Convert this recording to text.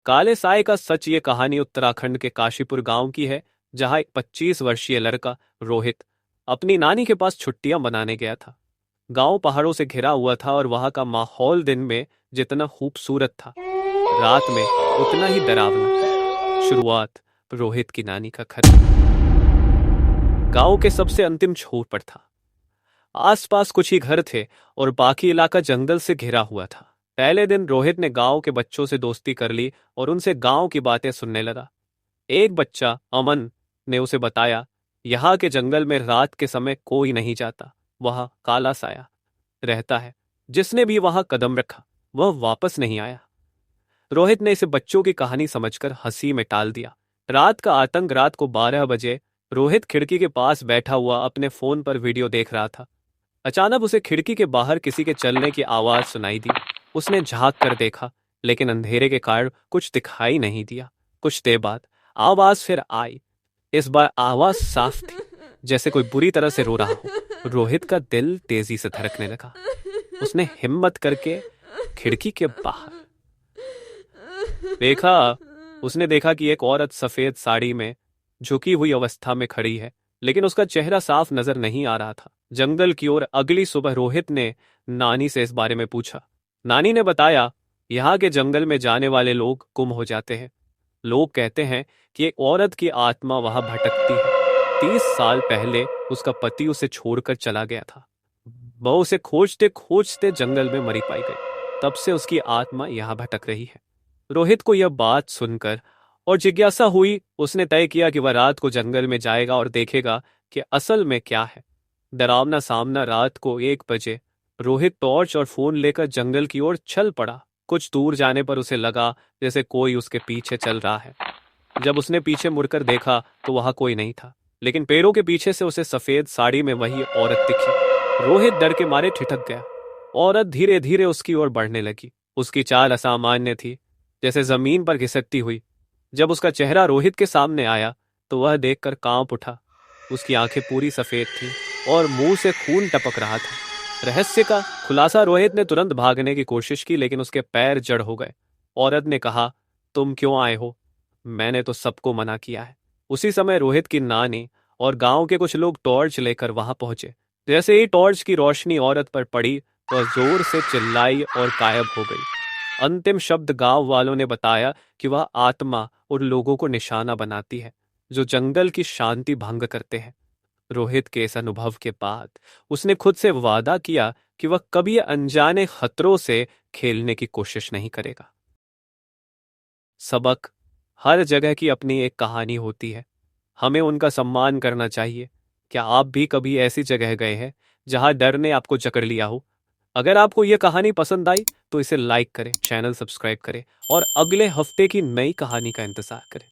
काले साए का सच। ये कहानी उत्तराखंड के काशीपुर गांव की है, जहां एक 25 वर्षीय लड़का रोहित अपनी नानी के पास छुट्टियां मनाने गया था। गांव पहाड़ों से घिरा हुआ था और वहां का माहौल दिन में जितना खूबसूरत था, रात में उतना ही डरावना। शुरुआत रोहित की नानी का घर गांव के सबसे अंतिम छोर पर था। आसपास कुछ ही घर थे और बाकी इलाका जंगल से घिरा हुआ था। पहले दिन रोहित ने गांव के बच्चों से दोस्ती कर ली और उनसे गांव की बातें सुनने लगा। एक बच्चा अमन ने उसे बताया, यहाँ के जंगल में रात के समय कोई नहीं जाता, वहां काला साया रहता है। जिसने भी वहां कदम रखा वह वापस नहीं आया। रोहित ने इसे बच्चों की कहानी समझकर हंसी में टाल दिया। रात का आतंक। रात को 12 बजे रोहित खिड़की के पास बैठा हुआ अपने फोन पर वीडियो देख रहा था। अचानक उसे खिड़की के बाहर किसी के चलने की आवाज सुनाई दी। उसने झांक कर देखा, लेकिन अंधेरे के कारण कुछ दिखाई नहीं दिया। कुछ देर बाद आवाज फिर आई। इस बार आवाज साफ थी, जैसे कोई बुरी तरह से रो रहा हो। रोहित का दिल तेजी से धड़कने लगा। उसने हिम्मत करके खिड़की के बाहर देखा। उसने देखा कि एक औरत सफेद साड़ी में झुकी हुई अवस्था में खड़ी है, लेकिन उसका चेहरा साफ नजर नहीं आ रहा था। जंगल की ओर अगली सुबह रोहित ने नानी से इस बारे में पूछा। नानी ने बताया, यहाँ के जंगल में जाने वाले लोग गुम हो जाते हैं। लोग कहते हैं कि एक औरत की आत्मा वहां भटकती है। 30 साल पहले उसका पति उसे छोड़कर चला गया था। वह उसे खोजते खोजते जंगल में मरी पाई गई। तब से उसकी आत्मा यहाँ भटक रही है। रोहित को यह बात सुनकर और जिज्ञासा हुई। उसने तय किया कि वह रात को जंगल में जाएगा और देखेगा कि असल में क्या है। डरावना सामना। रात को 1 बजे रोहित टॉर्च और फोन लेकर जंगल की ओर चल पड़ा। कुछ दूर जाने पर उसे लगा जैसे कोई उसके पीछे चल रहा है। जब उसने पीछे मुड़कर देखा तो वहां कोई नहीं था, लेकिन पेड़ों के पीछे से उसे सफेद साड़ी में वही औरत दिखी। रोहित डर के मारे ठिठक गया। औरत धीरे धीरे उसकी ओर बढ़ने लगी। उसकी चाल असामान्य थी, जैसे जमीन पर घिसटती हुई। जब उसका चेहरा रोहित के सामने आया तो वह देखकर कांप उठा। उसकी आंखें पूरी सफेद थीं और मुंह से खून टपक रहा था। रहस्य का खुलासा। रोहित ने तुरंत भागने की कोशिश की, लेकिन उसके पैर जड़ हो गए। औरत ने कहा, तुम क्यों आए हो? मैंने तो सबको मना किया है। उसी समय रोहित की नानी और गांव के कुछ लोग टॉर्च लेकर वहां पहुंचे। जैसे ही टॉर्च की रोशनी औरत पर पड़ी तो वह जोर से चिल्लाई और गायब हो गई। अंतिम शब्द गांव वालों ने बताया कि वह आत्मा उन लोगों को निशाना बनाती है जो जंगल की शांति भंग करते हैं। रोहित के इस अनुभव के बाद उसने खुद से वादा किया कि वह कभी अनजाने खतरों से खेलने की कोशिश नहीं करेगा। सबक। हर जगह की अपनी एक कहानी होती है, हमें उनका सम्मान करना चाहिए। क्या आप भी कभी ऐसी जगह गए हैं जहां डर ने आपको जकड़ लिया हो? अगर आपको यह कहानी पसंद आई तो इसे लाइक करें, चैनल सब्सक्राइब करें और अगले हफ्ते की नई कहानी का इंतजार करें।